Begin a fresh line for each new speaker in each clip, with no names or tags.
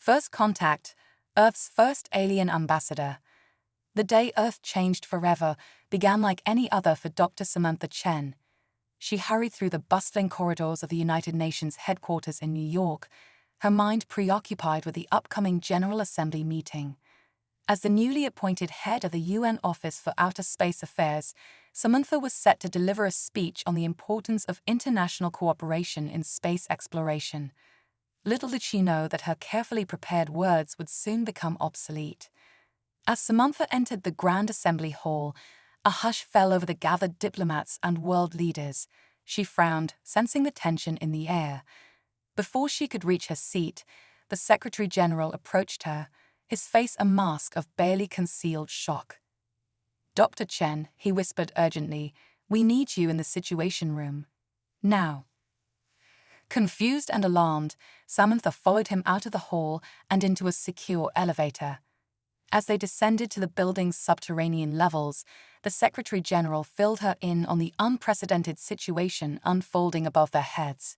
First contact, Earth's first alien ambassador. The day Earth changed forever began like any other for Dr. Samantha Chen. She hurried through the bustling corridors of the United Nations headquarters in New York, her mind preoccupied with the upcoming General Assembly meeting. As the newly appointed head of the UN Office for Outer Space Affairs, Samantha was set to deliver a speech on the importance of international cooperation in space exploration. Little did she know that her carefully prepared words would soon become obsolete. As Samantha entered the Grand Assembly Hall, a hush fell over the gathered diplomats and world leaders. She frowned, sensing the tension in the air. Before she could reach her seat, the Secretary General approached her, his face a mask of barely concealed shock. "Dr. Chen," he whispered urgently, "we need you in the Situation Room. Now." Confused and alarmed, Samantha followed him out of the hall and into a secure elevator. As they descended to the building's subterranean levels, the Secretary General filled her in on the unprecedented situation unfolding above their heads.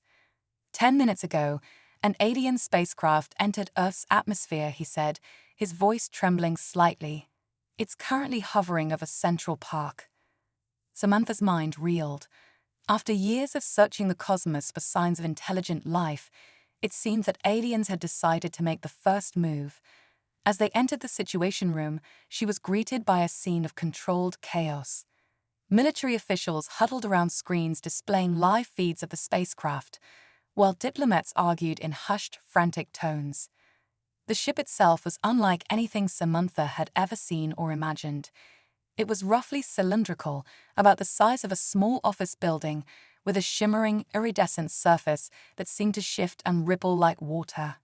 10 minutes ago, an alien spacecraft entered Earth's atmosphere, he said, his voice trembling slightly. It's currently hovering over Central Park. Samantha's mind reeled. After years of searching the cosmos for signs of intelligent life, it seemed that aliens had decided to make the first move. As they entered the Situation Room, she was greeted by a scene of controlled chaos. Military officials huddled around screens displaying live feeds of the spacecraft, while diplomats argued in hushed, frantic tones. The ship itself was unlike anything Samantha had ever seen or imagined. It was roughly cylindrical, about the size of a small office building, with a shimmering, iridescent surface that seemed to shift and ripple like water.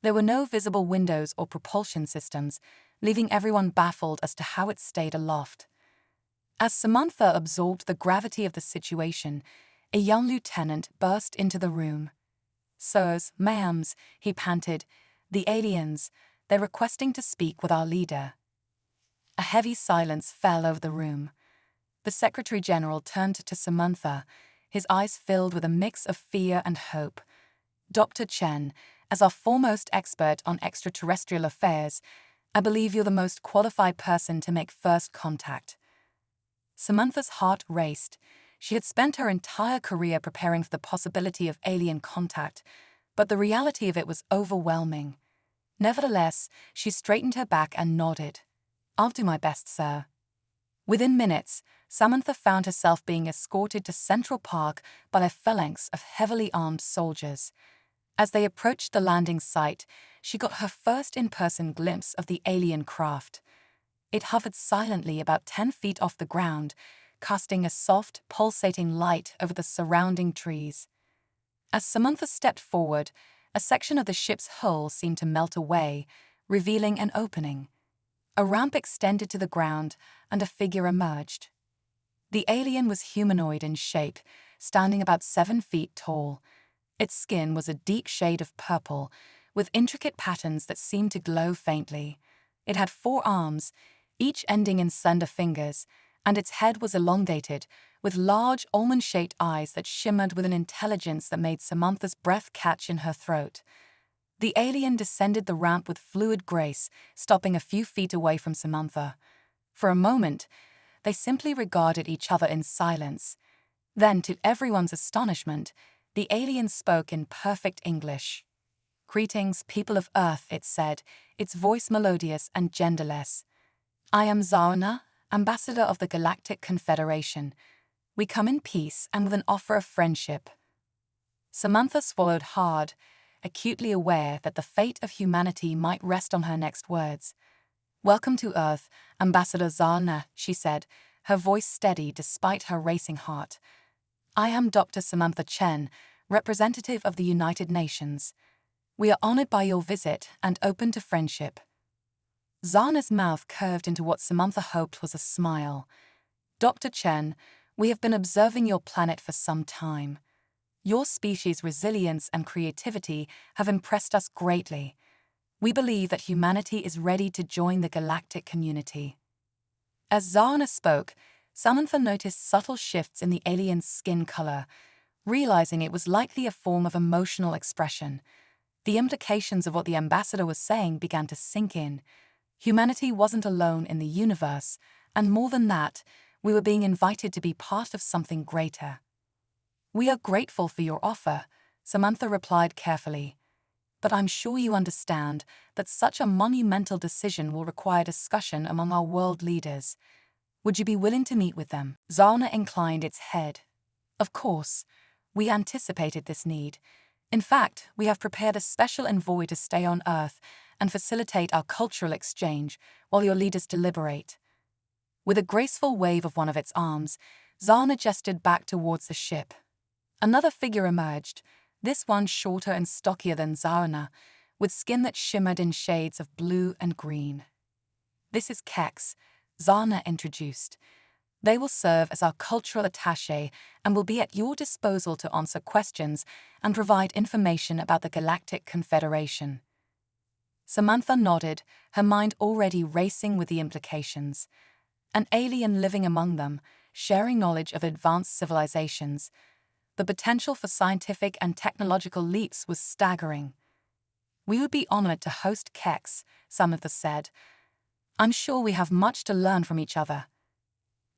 There were no visible windows or propulsion systems, leaving everyone baffled as to how it stayed aloft. As Samantha absorbed the gravity of the situation, a young lieutenant burst into the room. "Sirs, ma'ams," he panted, "the aliens, they're requesting to speak with our leader." A heavy silence fell over the room. The Secretary General turned to Samantha, his eyes filled with a mix of fear and hope. "Dr. Chen, as our foremost expert on extraterrestrial affairs, I believe you're the most qualified person to make first contact." Samantha's heart raced. She had spent her entire career preparing for the possibility of alien contact, but the reality of it was overwhelming. Nevertheless, she straightened her back and nodded. "I'll do my best, sir." Within minutes, Samantha found herself being escorted to Central Park by a phalanx of heavily armed soldiers. As they approached the landing site, she got her first in-person glimpse of the alien craft. It hovered silently about 10 feet off the ground, casting a soft, pulsating light over the surrounding trees. As Samantha stepped forward, a section of the ship's hull seemed to melt away, revealing an opening. A ramp extended to the ground, and a figure emerged. The alien was humanoid in shape, standing about 7 feet tall. Its skin was a deep shade of purple, with intricate patterns that seemed to glow faintly. It had 4 arms, each ending in slender fingers, and its head was elongated, with large almond-shaped eyes that shimmered with an intelligence that made Samantha's breath catch in her throat. The alien descended the ramp with fluid grace, stopping a few feet away from Samantha. For a moment, they simply regarded each other in silence. Then, to everyone's astonishment, the alien spoke in perfect English. "Greetings, people of Earth," it said, its voice melodious and genderless. "I am Zarna, ambassador of the Galactic Confederation. We come in peace and with an offer of friendship." Samantha swallowed hard, acutely aware that the fate of humanity might rest on her next words. "Welcome to Earth, Ambassador Zarna," she said, her voice steady despite her racing heart. "I am Dr. Samantha Chen, representative of the United Nations. We are honored by your visit and open to friendship." Zarna's mouth curved into what Samantha hoped was a smile. "Dr. Chen, we have been observing your planet for some time. Your species' resilience and creativity have impressed us greatly. We believe that humanity is ready to join the galactic community." As Zarna spoke, Samantha noticed subtle shifts in the alien's skin color, realizing it was likely a form of emotional expression. The implications of what the ambassador was saying began to sink in. Humanity wasn't alone in the universe, and more than that, we were being invited to be part of something greater. "We are grateful for your offer," Samantha replied carefully. "But I'm sure you understand that such a monumental decision will require discussion among our world leaders. Would you be willing to meet with them?" Zarna inclined its head. "Of course. We anticipated this need. In fact, we have prepared a special envoy to stay on Earth and facilitate our cultural exchange while your leaders deliberate." With a graceful wave of one of its arms, Zarna gestured back towards the ship. Another figure emerged, this one shorter and stockier than Zarna, with skin that shimmered in shades of blue and green. "This is Kex," Zarna introduced. "They will serve as our cultural attaché and will be at your disposal to answer questions and provide information about the Galactic Confederation." Samantha nodded, her mind already racing with the implications. An alien living among them, sharing knowledge of advanced civilizations. The potential for scientific and technological leaps was staggering. "We would be honored to host Kex," Samantha said. "I'm sure we have much to learn from each other."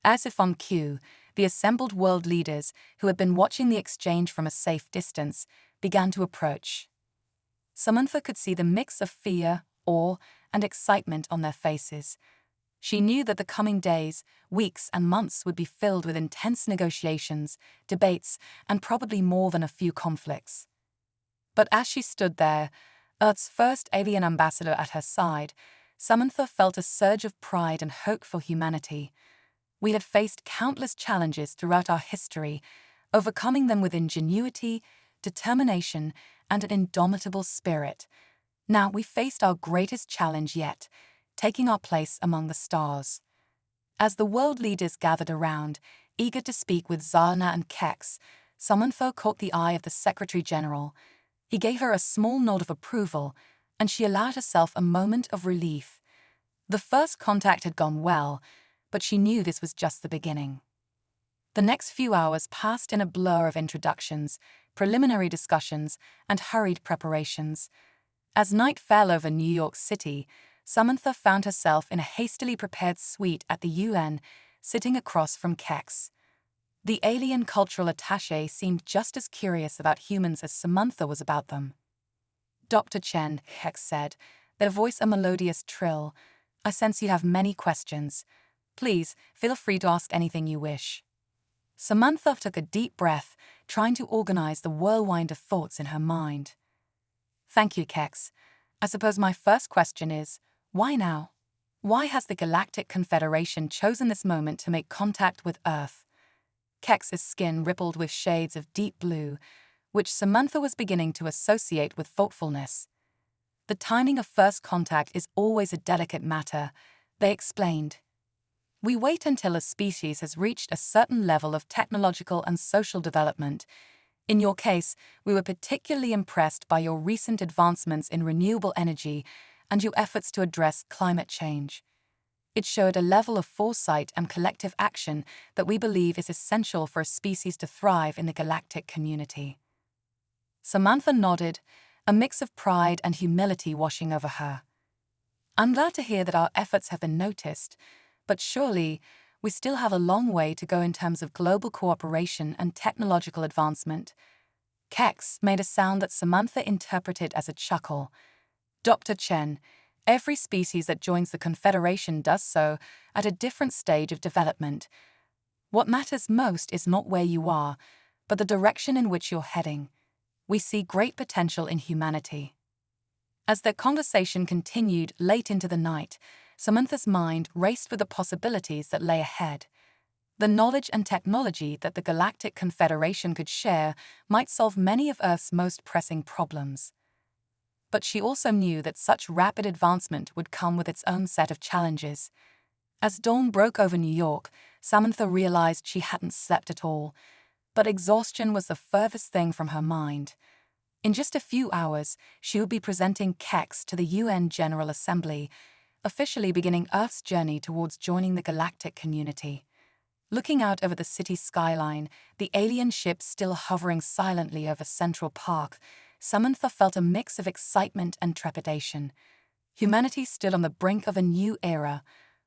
As if on cue, the assembled world leaders, who had been watching the exchange from a safe distance, began to approach. Samantha could see the mix of fear, awe, and excitement on their faces. She knew that the coming days, weeks, and months would be filled with intense negotiations, debates, and probably more than a few conflicts. But as she stood there, Earth's first alien ambassador at her side, Samantha felt a surge of pride and hope for humanity. We had faced countless challenges throughout our history, overcoming them with ingenuity, determination, and an indomitable spirit. Now we faced our greatest challenge yet, taking our place among the stars. As the world leaders gathered around, eager to speak with Zarna and Kex, Samantha caught the eye of the Secretary General. He gave her a small nod of approval, and she allowed herself a moment of relief. The first contact had gone well, but she knew this was just the beginning. The next few hours passed in a blur of introductions, preliminary discussions, and hurried preparations. As night fell over New York City, Samantha found herself in a hastily prepared suite at the UN, sitting across from Kex. The alien cultural attaché seemed just as curious about humans as Samantha was about them. "Dr. Chen," Kex said, their voice a melodious trill, "I sense you have many questions. Please, feel free to ask anything you wish." Samantha took a deep breath, trying to organize the whirlwind of thoughts in her mind. "Thank you, Kex. I suppose my first question is, why now? Why has the Galactic Confederation chosen this moment to make contact with Earth?" Kex's skin rippled with shades of deep blue, which Samantha was beginning to associate with thoughtfulness. "The timing of first contact is always a delicate matter," they explained. "We wait until a species has reached a certain level of technological and social development. In your case, we were particularly impressed by your recent advancements in renewable energy and your efforts to address climate change. It showed a level of foresight and collective action that we believe is essential for a species to thrive in the galactic community." Samantha nodded, a mix of pride and humility washing over her. "I'm glad to hear that our efforts have been noticed, but surely we still have a long way to go in terms of global cooperation and technological advancement." Kex made a sound that Samantha interpreted as a chuckle. "Dr. Chen, every species that joins the Confederation does so at a different stage of development. What matters most is not where you are, but the direction in which you're heading. We see great potential in humanity." As their conversation continued late into the night, Samantha's mind raced with the possibilities that lay ahead. The knowledge and technology that the Galactic Confederation could share might solve many of Earth's most pressing problems. But she also knew that such rapid advancement would come with its own set of challenges. As dawn broke over New York, Samantha realized she hadn't slept at all, but exhaustion was the furthest thing from her mind. In just a few hours, she would be presenting Kex to the UN General Assembly, officially beginning Earth's journey towards joining the galactic community. Looking out over the city's skyline, the alien ship still hovering silently over Central Park, Samantha felt a mix of excitement and trepidation. Humanity stood on the brink of a new era,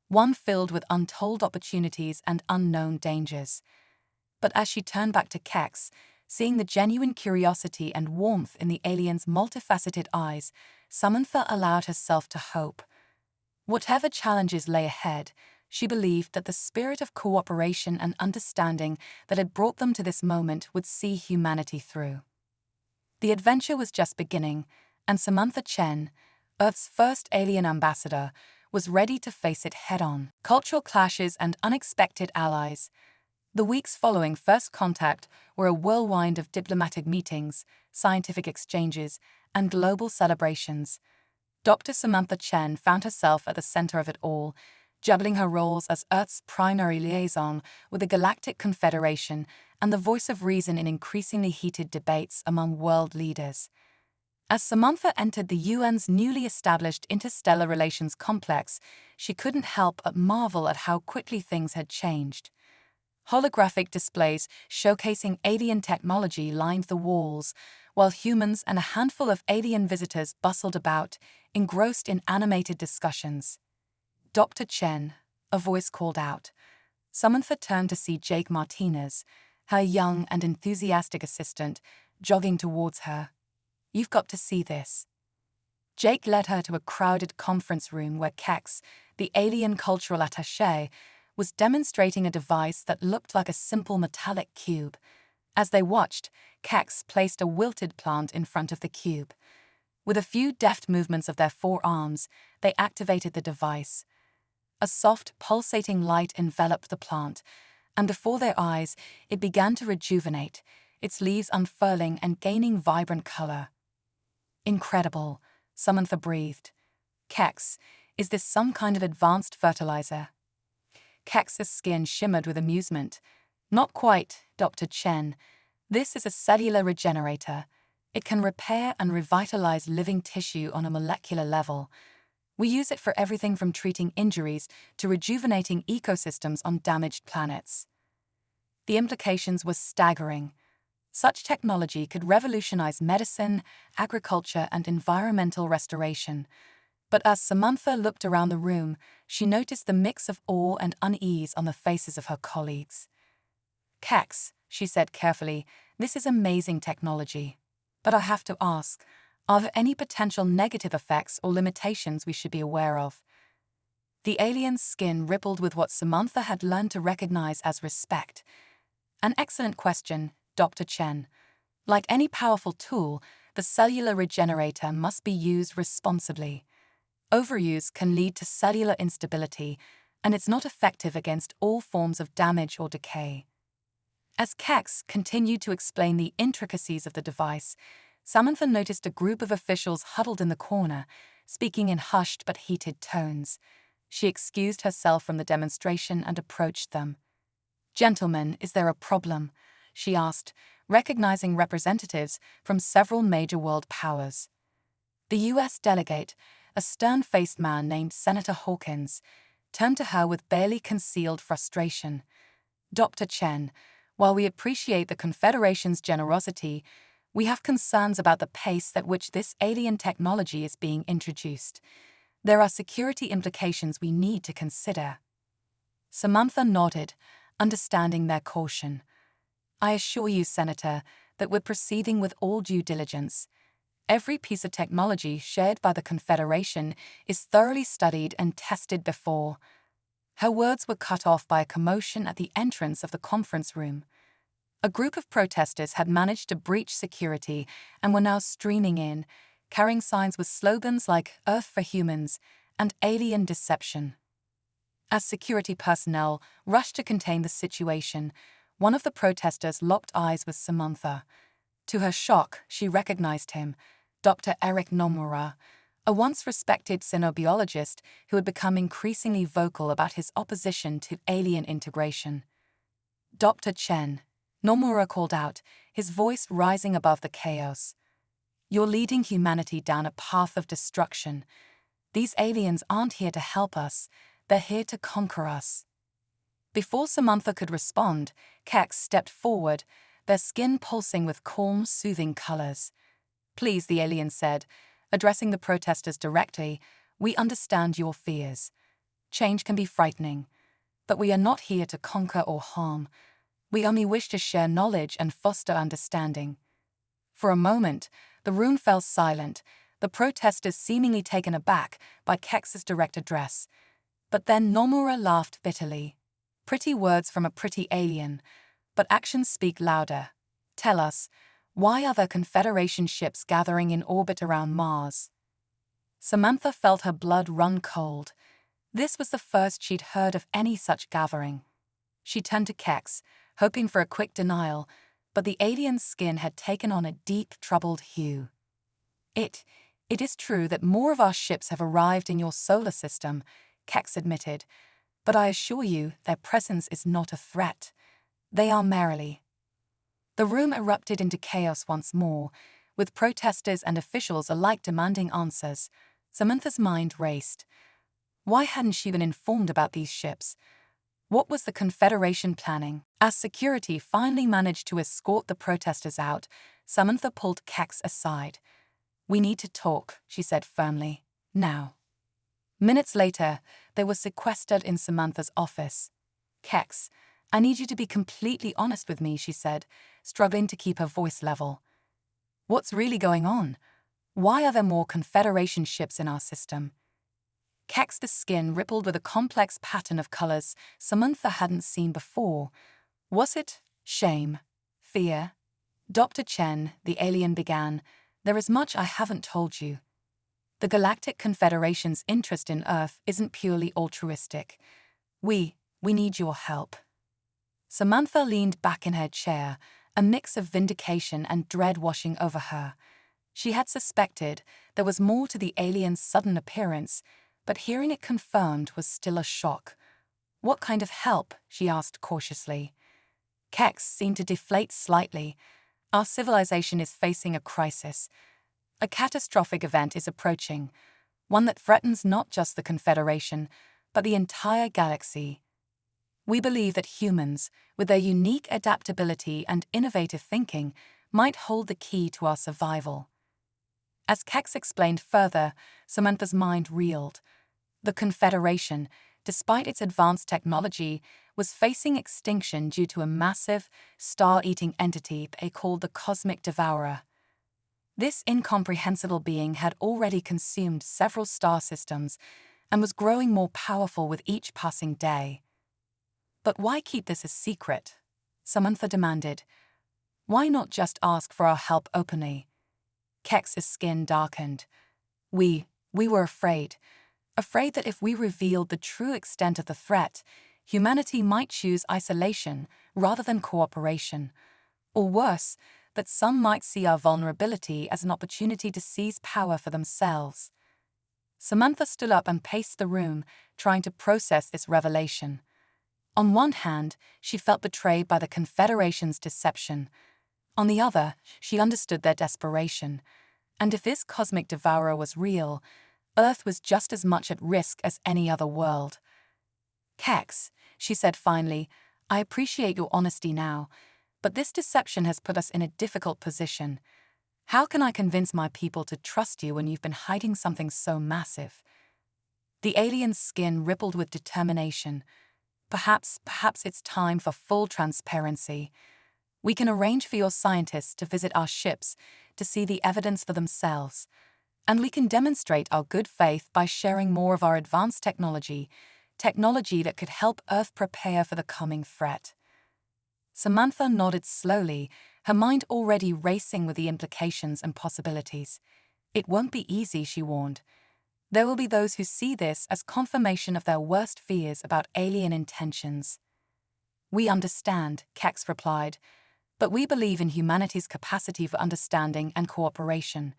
one filled with untold opportunities and unknown dangers. But as she turned back to Kex, seeing the genuine curiosity and warmth in the alien's multifaceted eyes, Samantha allowed herself to hope. Whatever challenges lay ahead, she believed that the spirit of cooperation and understanding that had brought them to this moment would see humanity through. The adventure was just beginning, and Samantha Chen, Earth's first alien ambassador, was ready to face it head-on. Cultural clashes and unexpected allies. The weeks following first contact were a whirlwind of diplomatic meetings, scientific exchanges, and global celebrations. Dr. Samantha Chen found herself at the center of it all, juggling her roles as Earth's primary liaison with the Galactic Confederation and the voice of reason in increasingly heated debates among world leaders. As Samantha entered the UN's newly established Interstellar Relations Complex, she couldn't help but marvel at how quickly things had changed. Holographic displays showcasing alien technology lined the walls, while humans and a handful of alien visitors bustled about, engrossed in animated discussions. "Dr. Chen," a voice called out. Samantha turned to see Jake Martinez, her young and enthusiastic assistant, jogging towards her. "You've got to see this." Jake led her to a crowded conference room where Kex, the alien cultural attaché, was demonstrating a device that looked like a simple metallic cube. As they watched, Kex placed a wilted plant in front of the cube. With a few deft movements of their forearms, they activated the device. A soft, pulsating light enveloped the plant, and before their eyes, it began to rejuvenate, its leaves unfurling and gaining vibrant color. "Incredible," Samantha breathed. "Kex, is this some kind of advanced fertilizer?" Kex's skin shimmered with amusement. "Not quite, Dr. Chen. This is a cellular regenerator. It can repair and revitalize living tissue on a molecular level. We use it for everything from treating injuries to rejuvenating ecosystems on damaged planets." The implications were staggering. Such technology could revolutionize medicine, agriculture, and environmental restoration. But as Samantha looked around the room, she noticed the mix of awe and unease on the faces of her colleagues. "Kex," she said carefully, "this is amazing technology. But I have to ask, are there any potential negative effects or limitations we should be aware of?" The alien's skin rippled with what Samantha had learned to recognize as respect. "An excellent question, Dr. Chen. Like any powerful tool, the cellular regenerator must be used responsibly. Overuse can lead to cellular instability, and it's not effective against all forms of damage or decay." As Kex continued to explain the intricacies of the device, Samantha noticed a group of officials huddled in the corner, speaking in hushed but heated tones. She excused herself from the demonstration and approached them. "Gentlemen, is there a problem?" she asked, recognizing representatives from several major world powers. The U.S. delegate, a stern-faced man named Senator Hawkins, turned to her with barely concealed frustration. "Dr. Chen, while we appreciate the Confederation's generosity, we have concerns about the pace at which this alien technology is being introduced. There are security implications we need to consider." Samantha nodded, understanding their caution. "I assure you, Senator, that we're proceeding with all due diligence. Every piece of technology shared by the Confederation is thoroughly studied and tested before." Her words were cut off by a commotion at the entrance of the conference room. A group of protesters had managed to breach security and were now streaming in, carrying signs with slogans like "Earth for Humans" and "Alien Deception." As security personnel rushed to contain the situation, one of the protesters locked eyes with Samantha. To her shock, she recognized him, Dr. Eric Nomura, a once respected xenobiologist who had become increasingly vocal about his opposition to alien integration. "Dr. Chen," Nomura called out, his voice rising above the chaos. "You're leading humanity down a path of destruction. These aliens aren't here to help us, they're here to conquer us." Before Samantha could respond, Kex stepped forward, their skin pulsing with calm, soothing colors. Please, the alien said, addressing the protesters directly, we understand your fears. Change can be frightening, but we are not here to conquer or harm. We only wish to share knowledge and foster understanding. For a moment, the room fell silent, the protesters seemingly taken aback by Kex's direct address. But then Nomura laughed bitterly. Pretty words from a pretty alien, but actions speak louder. Tell us, why are there Confederation ships gathering in orbit around Mars? Samantha felt her blood run cold. This was the first she'd heard of any such gathering. She turned to Kex, hoping for a quick denial, but the alien's skin had taken on a deep, troubled hue. It is true that more of our ships have arrived in your solar system, Kex admitted, but I assure you their presence is not a threat. They are merely. The room erupted into chaos once more, with protesters and officials alike demanding answers. Samantha's mind raced. Why hadn't she been informed about these ships? What was the Confederation planning? As security finally managed to escort the protesters out, Samantha pulled Kex aside. We need to talk, she said firmly. Now. Minutes later, they were sequestered in Samantha's office. Kex, I need you to be completely honest with me, she said, struggling to keep her voice level. What's really going on? Why are there more Confederation ships in our system? Kex's skin rippled with a complex pattern of colors Samantha hadn't seen before. Was it shame? Fear? Dr. Chen, the alien began, there is much I haven't told you. The Galactic Confederation's interest in Earth isn't purely altruistic. We need your help. Samantha leaned back in her chair, a mix of vindication and dread washing over her. She had suspected there was more to the alien's sudden appearance, but hearing it confirmed was still a shock. What kind of help? She asked cautiously. Kex seemed to deflate slightly. Our civilization is facing a crisis. A catastrophic event is approaching, one that threatens not just the Confederation, but the entire galaxy. We believe that humans, with their unique adaptability and innovative thinking, might hold the key to our survival. As Kex explained further, Samantha's mind reeled. The Confederation, despite its advanced technology, was facing extinction due to a massive, star-eating entity they called the Cosmic Devourer. This incomprehensible being had already consumed several star systems and was growing more powerful with each passing day. But why keep this a secret? Samantha demanded. Why not just ask for our help openly? Kex's skin darkened. We were afraid that if we revealed the true extent of the threat, humanity might choose isolation rather than cooperation. Or worse, that some might see our vulnerability as an opportunity to seize power for themselves. Samantha stood up and paced the room, trying to process this revelation. On one hand, she felt betrayed by the Confederation's deception. On the other, she understood their desperation. And if this cosmic devourer was real, Earth was just as much at risk as any other world. Kex, she said finally, I appreciate your honesty now, but this deception has put us in a difficult position. How can I convince my people to trust you when you've been hiding something so massive? The alien's skin rippled with determination. Perhaps it's time for full transparency. We can arrange for your scientists to visit our ships to see the evidence for themselves, and we can demonstrate our good faith by sharing more of our advanced technology that could help Earth prepare for the coming threat. Samantha nodded slowly, her mind already racing with the implications and possibilities. It won't be easy, she warned. There will be those who see this as confirmation of their worst fears about alien intentions. We understand, Kex replied, but we believe in humanity's capacity for understanding and cooperation.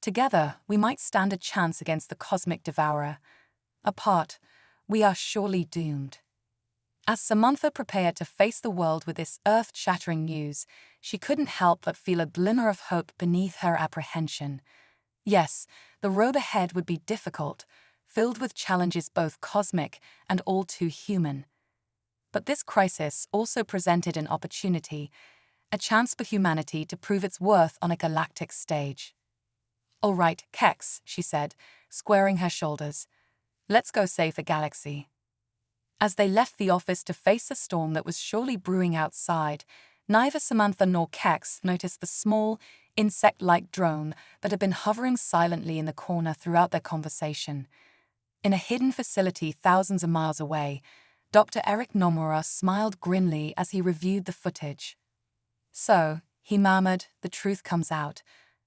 Together, we might stand a chance against the cosmic devourer. Apart, we are surely doomed. As Samantha prepared to face the world with this earth-shattering news, she couldn't help but feel a glimmer of hope beneath her apprehension. Yes, the road ahead would be difficult, filled with challenges both cosmic and all too human. But this crisis also presented an opportunity, a chance for humanity to prove its worth on a galactic stage. "All right, Kex," she said, squaring her shoulders. "Let's go save the galaxy." As they left the office to face the storm that was surely brewing outside, neither Samantha nor Kex noticed the small, insect-like drone that had been hovering silently in the corner throughout their conversation. In a hidden facility thousands of miles away, Dr. Eric Nomura smiled grimly as he reviewed the footage. "So," he murmured, "the truth comes out.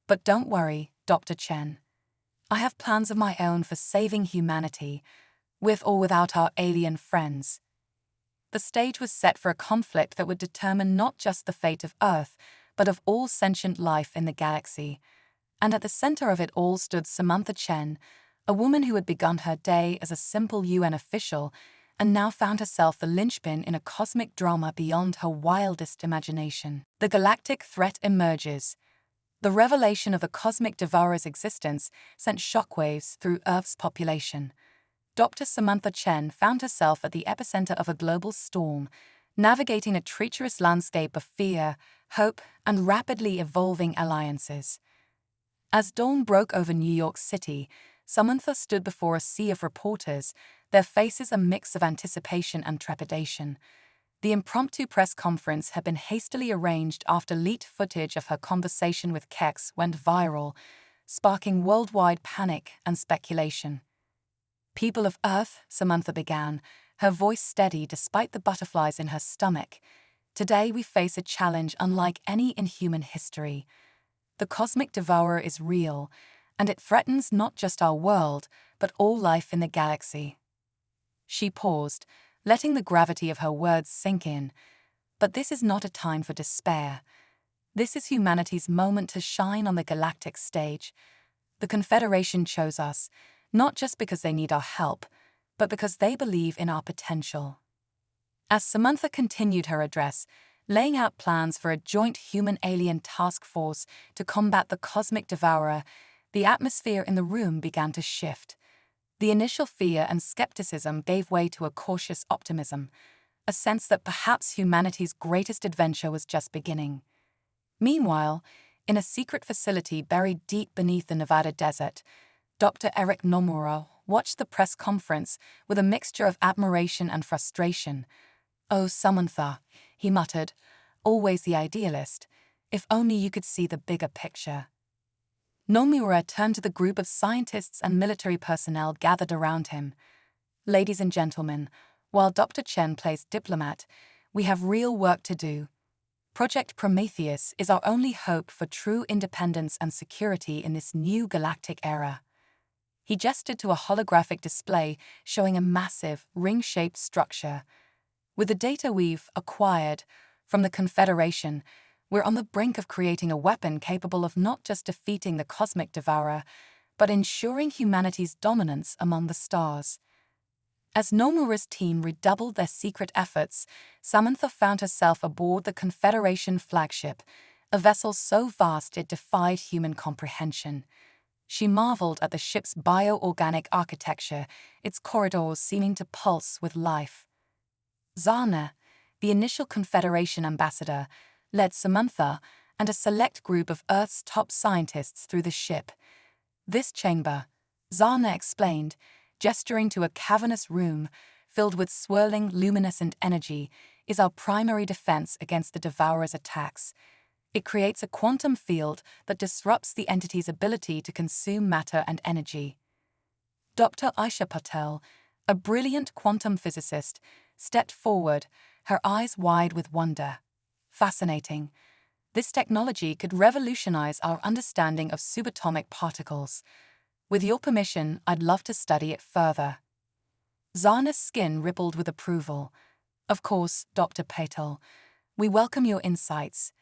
But don't worry, Dr. Chen. I have plans of my own for saving humanity, with or without our alien friends." The stage was set for a conflict that would determine not just the fate of Earth, but of all sentient life in the galaxy. And at the center of it all stood Samantha Chen, a woman who had begun her day as a simple UN official and now found herself the linchpin in a cosmic drama beyond her wildest imagination. The galactic threat emerges. The revelation of the cosmic devourer's existence sent shockwaves through Earth's population. Dr. Samantha Chen found herself at the epicenter of a global storm, navigating a treacherous landscape of fear, hope, and rapidly evolving alliances. As dawn broke over New York City, Samantha stood before a sea of reporters, their faces a mix of anticipation and trepidation. The impromptu press conference had been hastily arranged after leaked footage of her conversation with Kex went viral, sparking worldwide panic and speculation. "People of Earth," Samantha began, her voice steady despite the butterflies in her stomach, "today we face a challenge unlike any in human history. The cosmic devourer is real, and it threatens not just our world, but all life in the galaxy." She paused, letting the gravity of her words sink in. But this is not a time for despair. This is humanity's moment to shine on the galactic stage. The Confederation chose us, not just because they need our help, but because they believe in our potential. As Samantha continued her address, laying out plans for a joint human-alien task force to combat the cosmic devourer, the atmosphere in the room began to shift. The initial fear and skepticism gave way to a cautious optimism, a sense that perhaps humanity's greatest adventure was just beginning. Meanwhile, in a secret facility buried deep beneath the Nevada desert, Dr. Eric Nomura watched the press conference with a mixture of admiration and frustration. "Oh, Samantha," he muttered, "always the idealist. If only you could see the bigger picture." Nomura turned to the group of scientists and military personnel gathered around him. "Ladies and gentlemen, while Dr. Chen plays diplomat, we have real work to do. Project Prometheus is our only hope for true independence and security in this new galactic era." He gestured to a holographic display showing a massive, ring-shaped structure. "With the data we've acquired from the Confederation, we're on the brink of creating a weapon capable of not just defeating the cosmic devourer, but ensuring humanity's dominance among the stars." As Nomura's team redoubled their secret efforts, Samantha found herself aboard the Confederation flagship, a vessel so vast it defied human comprehension. She marveled at the ship's bioorganic architecture, its corridors seeming to pulse with life. Zana, the initial Confederation ambassador, led Samantha and a select group of Earth's top scientists through the ship. "This chamber," Zana explained, gesturing to a cavernous room filled with swirling, luminescent energy, "is our primary defense against the Devourer's attacks. It creates a quantum field that disrupts the entity's ability to consume matter and energy." Dr. Aisha Patel, a brilliant quantum physicist, stepped forward, her eyes wide with wonder. "Fascinating. This technology could revolutionize our understanding of subatomic particles. With your permission, I'd love to study it further." Zana's skin rippled with approval. "Of course, Dr. Patel. We welcome your insights.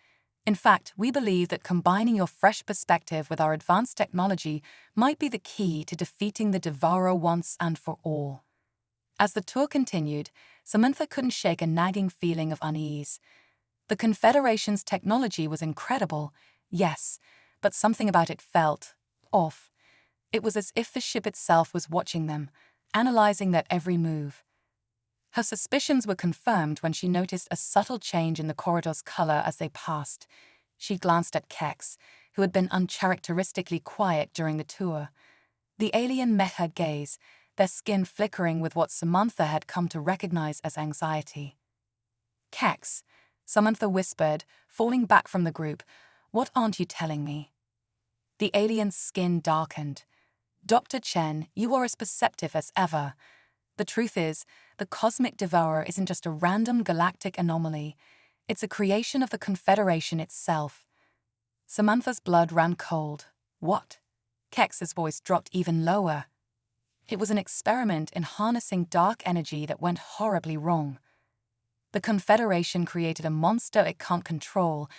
In fact, we believe that combining your fresh perspective with our advanced technology might be the key to defeating the Devourer once and for all." As the tour continued, Samantha couldn't shake a nagging feeling of unease. The Confederation's technology was incredible, yes, but something about it felt off. It was as if the ship itself was watching them, analyzing their every move. Her suspicions were confirmed when she noticed a subtle change in the corridor's color as they passed. She glanced at Kex, who had been uncharacteristically quiet during the tour. The alien met her gaze, their skin flickering with what Samantha had come to recognize as anxiety. "Kex," Samantha whispered, falling back from the group, "what aren't you telling me?" The alien's skin darkened. "Dr. Chen, you are as perceptive as ever. The truth is, the cosmic devourer isn't just a random galactic anomaly. It's a creation of the Confederation itself." Samantha's blood ran cold. "What?" Kex's voice dropped even lower. "It was an experiment in harnessing dark energy that went horribly wrong. The Confederation created a monster it can't control,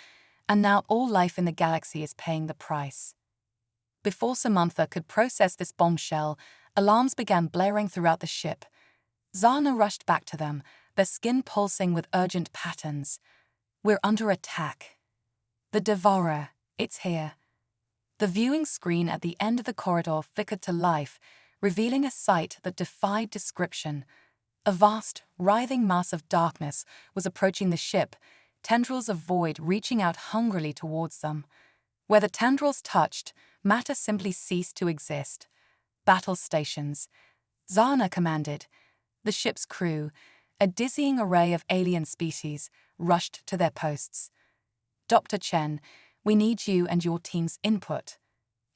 and now all life in the galaxy is paying the price." Before Samantha could process this bombshell, alarms began blaring throughout the ship. Zana rushed back to them, their skin pulsing with urgent patterns. "We're under attack. The Devourer, it's here." The viewing screen at the end of the corridor flickered to life, revealing a sight that defied description. A vast, writhing mass of darkness was approaching the ship, tendrils of void reaching out hungrily towards them. Where the tendrils touched, matter simply ceased to exist. "Battle stations," Zana commanded. The ship's crew, a dizzying array of alien species, rushed to their posts. "Dr. Chen, we need you and your team's input.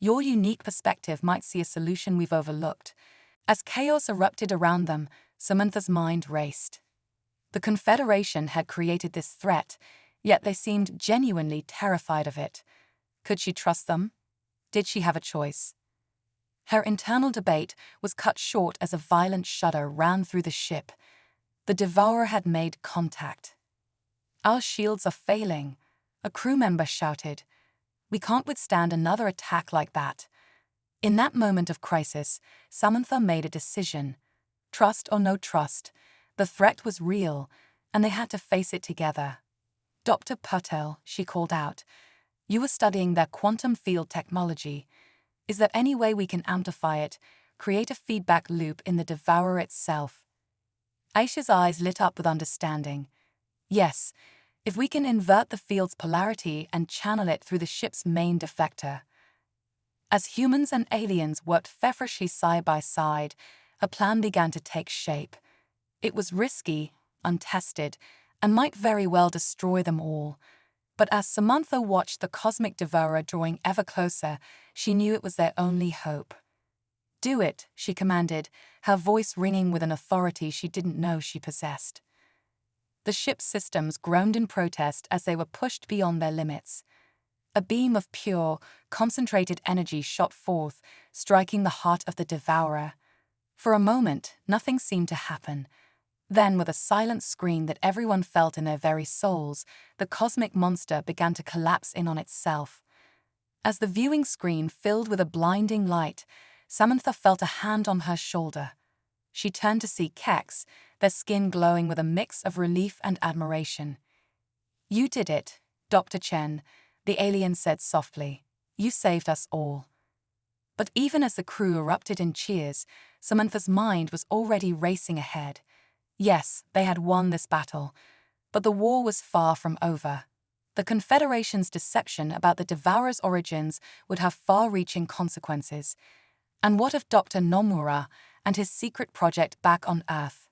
Your unique perspective might see a solution we've overlooked." As chaos erupted around them, Samantha's mind raced. The Confederation had created this threat, yet they seemed genuinely terrified of it. Could she trust them? Did she have a choice? Her internal debate was cut short as a violent shudder ran through the ship. The Devourer had made contact. "Our shields are failing," a crew member shouted. "We can't withstand another attack like that." In that moment of crisis, Samantha made a decision. Trust or no trust, the threat was real, and they had to face it together. "Dr. Patel," she called out, "you were studying their quantum field technology. Is there any way we can amplify it, create a feedback loop in the Devourer itself?" Aisha's eyes lit up with understanding. "Yes, if we can invert the field's polarity and channel it through the ship's main deflector." As humans and aliens worked feverishly side by side, a plan began to take shape. It was risky, untested, and might very well destroy them all. But as Samantha watched the cosmic devourer drawing ever closer, she knew it was their only hope. "Do it," she commanded, her voice ringing with an authority she didn't know she possessed. The ship's systems groaned in protest as they were pushed beyond their limits. A beam of pure, concentrated energy shot forth, striking the heart of the devourer. For a moment, nothing seemed to happen. Then, with a silent scream that everyone felt in their very souls, the cosmic monster began to collapse in on itself. As the viewing screen filled with a blinding light, Samantha felt a hand on her shoulder. She turned to see Kex, their skin glowing with a mix of relief and admiration. "You did it, Dr. Chen," the alien said softly. "You saved us all." But even as the crew erupted in cheers, Samantha's mind was already racing ahead. Yes, they had won this battle, but the war was far from over. The Confederation's deception about the Devourer's origins would have far-reaching consequences. And what of Dr. Nomura and his secret project back on Earth?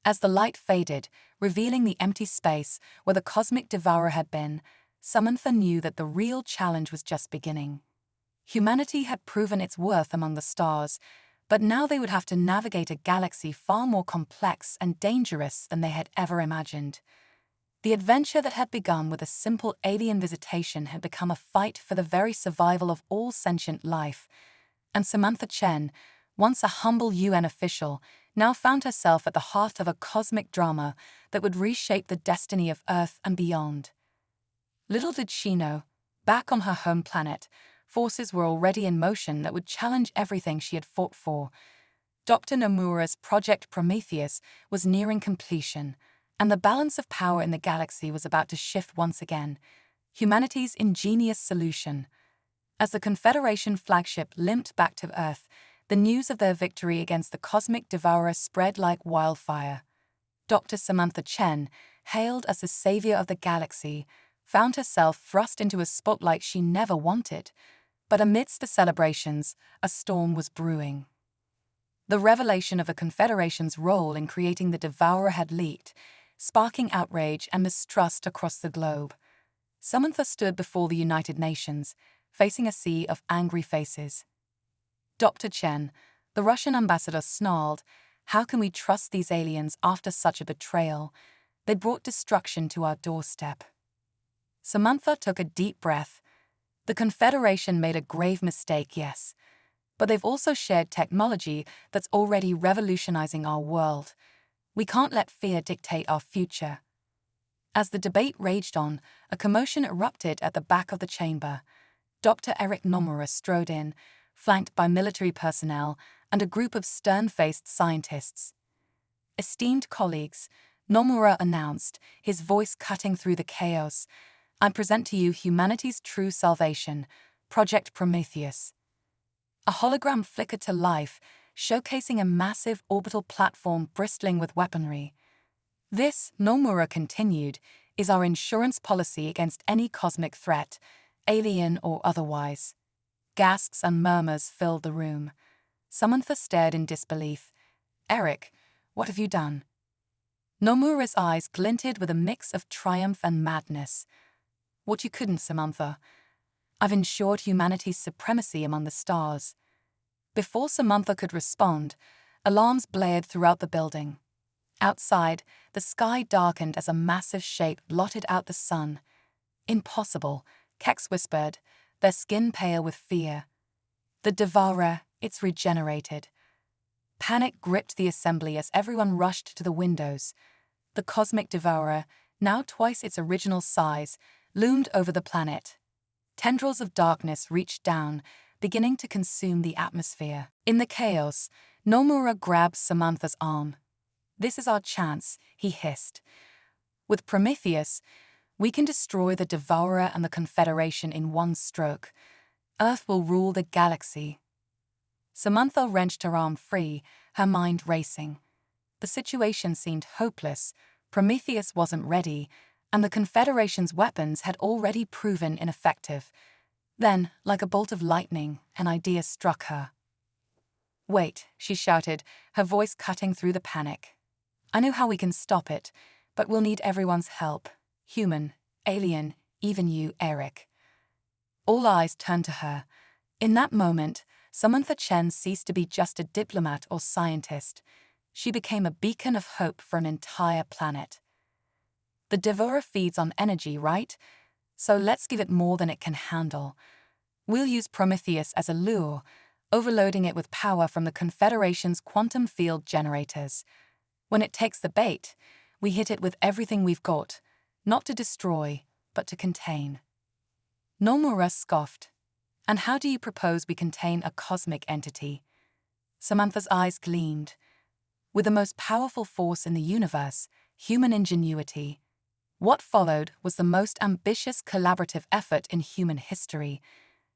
As the light faded, revealing the empty space where the cosmic devourer had been, Samantha knew that the real challenge was just beginning. Humanity had proven its worth among the stars, but now they would have to navigate a galaxy far more complex and dangerous than they had ever imagined. The adventure that had begun with a simple alien visitation had become a fight for the very survival of all sentient life, and Samantha Chen, once a humble UN official, now found herself at the heart of a cosmic drama that would reshape the destiny of Earth and beyond. Little did she know, back on her home planet, forces were already in motion that would challenge everything she had fought for. Dr. Nomura's Project Prometheus was nearing completion, and the balance of power in the galaxy was about to shift once again. Humanity's ingenious solution. As the Confederation flagship limped back to Earth, the news of their victory against the cosmic devourer spread like wildfire. Dr. Samantha Chen, hailed as the savior of the galaxy, found herself thrust into a spotlight she never wanted. But amidst the celebrations, a storm was brewing. The revelation of the Confederation's role in creating the Devourer had leaked, sparking outrage and mistrust across the globe. Samantha stood before the United Nations, facing a sea of angry faces. Dr. Chen, the Russian ambassador, snarled, "How can we trust these aliens after such a betrayal? They brought destruction to our doorstep." Samantha took a deep breath. The Confederation made a grave mistake, yes, but they've also shared technology that's already revolutionizing our world. We can't let fear dictate our future. As the debate raged on, a commotion erupted at the back of the chamber. Dr. Eric Nomura strode in, flanked by military personnel and a group of stern-faced scientists. "Esteemed colleagues," Nomura announced, his voice cutting through the chaos, "I present to you humanity's true salvation, Project Prometheus." A hologram flickered to life, showcasing a massive orbital platform bristling with weaponry. "This," Nomura continued, "is our insurance policy against any cosmic threat, alien or otherwise." Gasps and murmurs filled the room. Samantha stared in disbelief. "Eric, what have you done?" Nomura's eyes glinted with a mix of triumph and madness. "What you couldn't, Samantha. I've ensured humanity's supremacy among the stars." Before Samantha could respond, alarms blared throughout the building. Outside, the sky darkened as a massive shape blotted out the sun. "Impossible," Kex whispered, their skin pale with fear. "The Devourer, it's regenerated." Panic gripped the assembly as everyone rushed to the windows. The cosmic Devourer, now twice its original size, loomed over the planet. Tendrils of darkness reached down, beginning to consume the atmosphere. In the chaos, Nomura grabbed Samantha's arm. "This is our chance," he hissed. "With Prometheus, we can destroy the Devourer and the Confederation in one stroke. Earth will rule the galaxy." Samantha wrenched her arm free, her mind racing. The situation seemed hopeless. Prometheus wasn't ready, and the Confederation's weapons had already proven ineffective. Then, like a bolt of lightning, an idea struck her. "Wait," she shouted, her voice cutting through the panic. "I know how we can stop it, but we'll need everyone's help. Human, alien, even you, Eric." All eyes turned to her. In that moment, Samantha Chen ceased to be just a diplomat or scientist. She became a beacon of hope for an entire planet. "The Devourer feeds on energy, right? So let's give it more than it can handle. We'll use Prometheus as a lure, overloading it with power from the Confederation's quantum field generators. When it takes the bait, we hit it with everything we've got, not to destroy, but to contain." Nomura scoffed. "And how do you propose we contain a cosmic entity?" Samantha's eyes gleamed. "With the most powerful force in the universe, human ingenuity." What followed was the most ambitious collaborative effort in human history.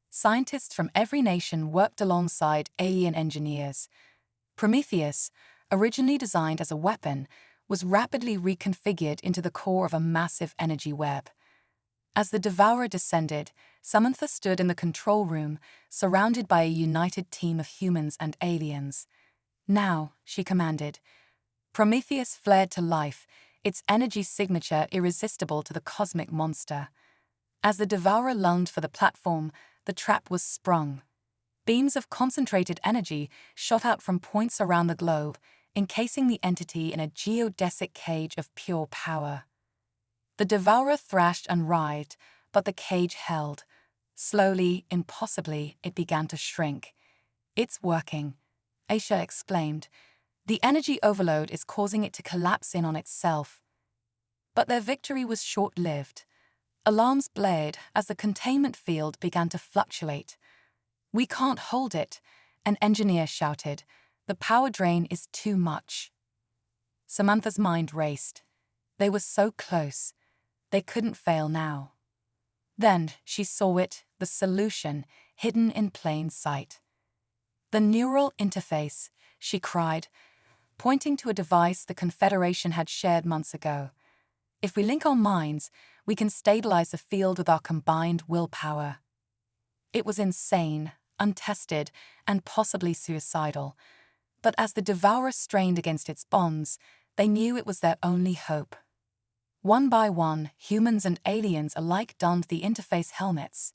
Scientists from every nation worked alongside alien engineers. Prometheus, originally designed as a weapon, was rapidly reconfigured into the core of a massive energy web. As the Devourer descended, Samantha stood in the control room, surrounded by a united team of humans and aliens. "Now," she commanded. Prometheus flared to life, its energy signature irresistible to the cosmic monster. As the Devourer lunged for the platform, the trap was sprung. Beams of concentrated energy shot out from points around the globe, encasing the entity in a geodesic cage of pure power. The Devourer thrashed and writhed, but the cage held. Slowly, impossibly, it began to shrink. "It's working," Aisha exclaimed. "The energy overload is causing it to collapse in on itself." But their victory was short-lived. Alarms blared as the containment field began to fluctuate. "We can't hold it," an engineer shouted. "The power drain is too much." Samantha's mind raced. They were so close. They couldn't fail now. Then she saw it, the solution, hidden in plain sight. "The neural interface," she cried, pointing to a device the Confederation had shared months ago. "If we link our minds, We can stabilize the field with our combined willpower. It was insane, untested, and possibly suicidal. But as the Devourer strained against its bonds, they knew it was their only hope. One by one, humans and aliens alike donned the interface helmets.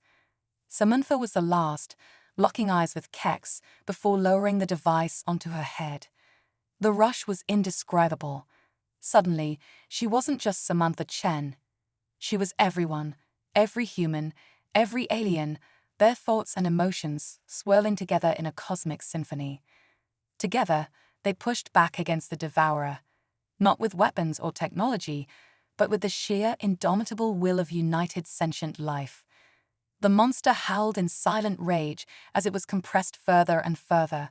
Samantha was the last, locking eyes with Kex before lowering the device onto her head. The rush was indescribable. Suddenly, she wasn't just Samantha Chen. She was everyone, every human, every alien, their thoughts and emotions swirling together in a cosmic symphony. Together, they pushed back against the Devourer, not with weapons or technology, but with the sheer, indomitable will of united sentient life. The monster howled in silent rage as it was compressed further and further.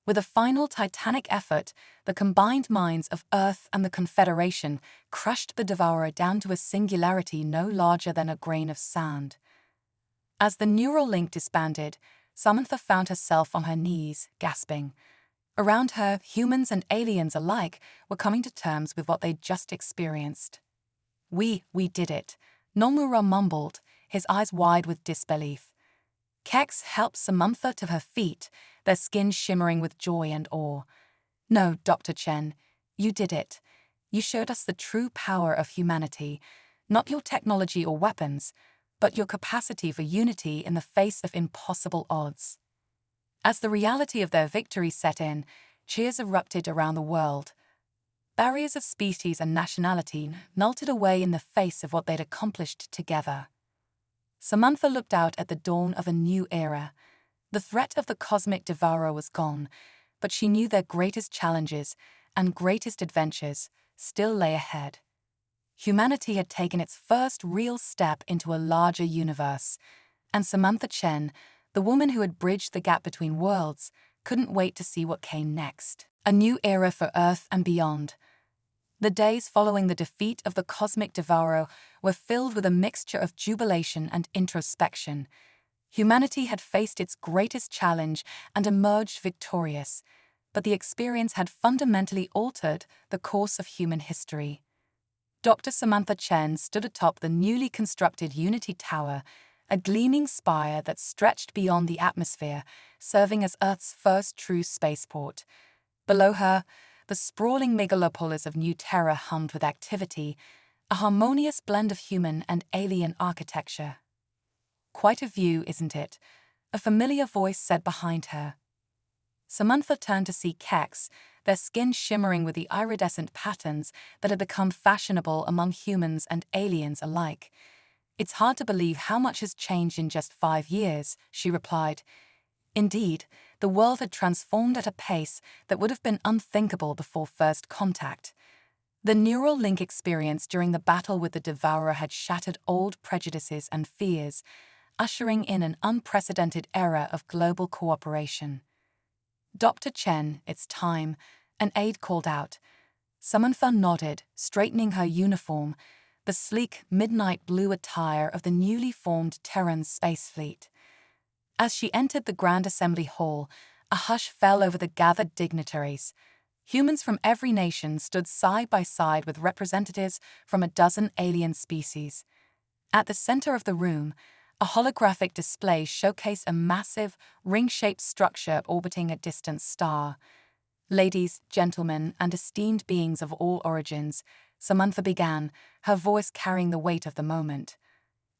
With a final titanic effort, the combined minds of Earth and the Confederation crushed the Devourer down to a singularity no larger than a grain of sand. As the neural link disbanded, Samantha found herself on her knees, gasping. Around her, humans and aliens alike were coming to terms with what they'd just experienced. We did it," Nomura mumbled, his eyes wide with disbelief. Kex helped Samantha to her feet, their skin shimmering with joy and awe. "No, Dr. Chen, you did it. You showed us the true power of humanity, not your technology or weapons, but your capacity for unity in the face of impossible odds." As the reality of their victory set in, cheers erupted around the world. Barriers of species and nationality melted away in the face of what they'd accomplished together. Samantha looked out at the dawn of a new era. The threat of the cosmic devourer was gone, but she knew their greatest challenges and greatest adventures still lay ahead. Humanity had taken its first real step into a larger universe, and Samantha Chen, the woman who had bridged the gap between worlds, couldn't wait to see what came next. A new era for Earth and beyond. The days following the defeat of the cosmic devourer were filled with a mixture of jubilation and introspection. Humanity had faced its greatest challenge and emerged victorious, but the experience had fundamentally altered the course of human history. Dr. Samantha Chen stood atop the newly constructed Unity Tower, a gleaming spire that stretched beyond the atmosphere, serving as Earth's first true spaceport. Below her, the sprawling megalopolis of New Terra hummed with activity, a harmonious blend of human and alien architecture. "Quite a view, isn't it?" a familiar voice said behind her. Samantha turned to see Kex, their skin shimmering with the iridescent patterns that had become fashionable among humans and aliens alike. "It's hard to believe how much has changed in just 5 years," she replied. Indeed, the world had transformed at a pace that would have been unthinkable before first contact. The neural link experience during the battle with the devourer had shattered old prejudices and fears, ushering in an unprecedented era of global cooperation. "Dr. Chen, it's time," an aide called out. Samantha nodded, straightening her uniform, the sleek midnight blue attire of the newly formed Terran Space Fleet. As she entered the Grand Assembly Hall, a hush fell over the gathered dignitaries. Humans from every nation stood side by side with representatives from a dozen alien species. At the center of the room, a holographic display showcased a massive, ring-shaped structure orbiting a distant star. "Ladies, gentlemen, and esteemed beings of all origins," Samantha began, her voice carrying the weight of the moment.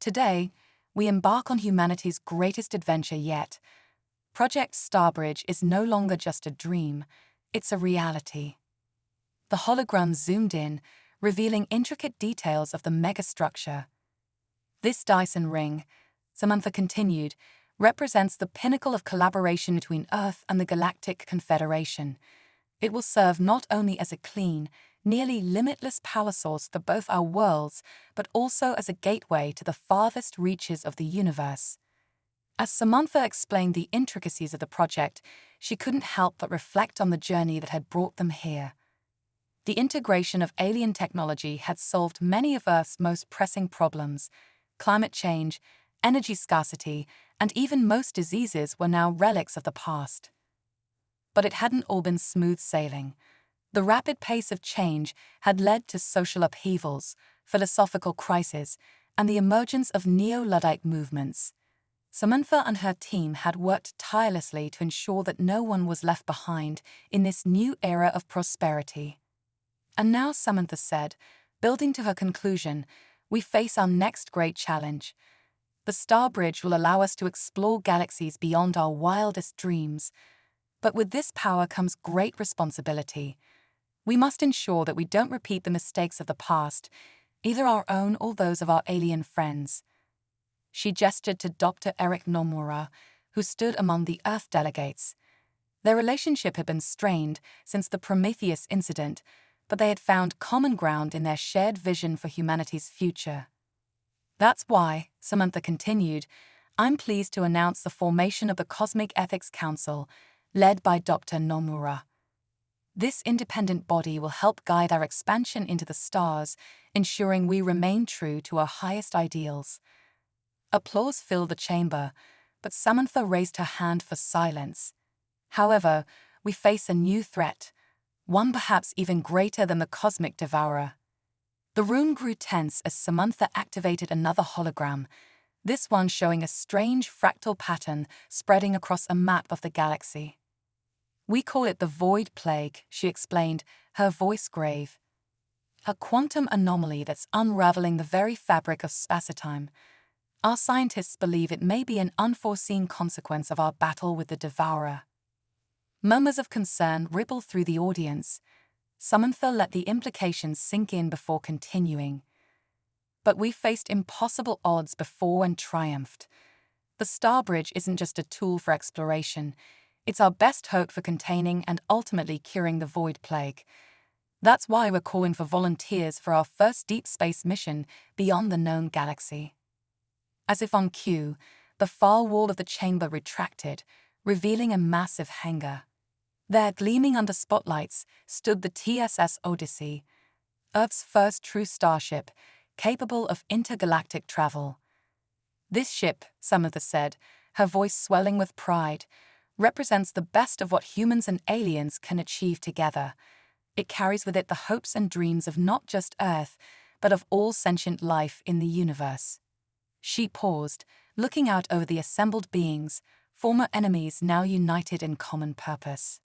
"Today, we embark on humanity's greatest adventure yet. Project Starbridge is no longer just a dream, it's a reality." The hologram zoomed in, revealing intricate details of the megastructure. "This Dyson ring," Samantha continued, "represents the pinnacle of collaboration between Earth and the Galactic Confederation. It will serve not only as a clean, nearly limitless power source for both our worlds, but also as a gateway to the farthest reaches of the universe." As Samantha explained the intricacies of the project, she couldn't help but reflect on the journey that had brought them here. The integration of alien technology had solved many of Earth's most pressing problems. Climate change, energy scarcity, and even most diseases were now relics of the past. But it hadn't all been smooth sailing. The rapid pace of change had led to social upheavals, philosophical crises, and the emergence of neo-Luddite movements. Samantha and her team had worked tirelessly to ensure that no one was left behind in this new era of prosperity. And now, Samantha said, building to her conclusion, we face our next great challenge. The Star Bridge will allow us to explore galaxies beyond our wildest dreams. But with this power comes great responsibility. We must ensure that we don't repeat the mistakes of the past, either our own or those of our alien friends. She gestured to Dr. Eric Nomura, who stood among the Earth delegates. Their relationship had been strained since the Prometheus incident, but they had found common ground in their shared vision for humanity's future. That's why, Samantha continued, I'm pleased to announce the formation of the Cosmic Ethics Council, led by Dr. Nomura. This independent body will help guide our expansion into the stars, ensuring we remain true to our highest ideals. Applause filled the chamber, but Samantha raised her hand for silence. However, we face a new threat, one perhaps even greater than the cosmic devourer. The room grew tense as Samantha activated another hologram, this one showing a strange fractal pattern spreading across a map of the galaxy. We call it the Void Plague, she explained, her voice grave. A quantum anomaly that's unraveling the very fabric of space-time. Our scientists believe it may be an unforeseen consequence of our battle with the devourer. Murmurs of concern rippled through the audience. Samantha let the implications sink in before continuing. But we faced impossible odds before and triumphed. The Star Bridge isn't just a tool for exploration. It's our best hope for containing and ultimately curing the Void Plague. That's why we're calling for volunteers for our first deep space mission beyond the known galaxy. As if on cue, the far wall of the chamber retracted, revealing a massive hangar. There, gleaming under spotlights, stood the TSS Odyssey, Earth's first true starship, capable of intergalactic travel. This ship, Samantha said, her voice swelling with pride, represents the best of what humans and aliens can achieve together. It carries with it the hopes and dreams of not just Earth, but of all sentient life in the universe. She paused, looking out over the assembled beings, former enemies now united in common purpose.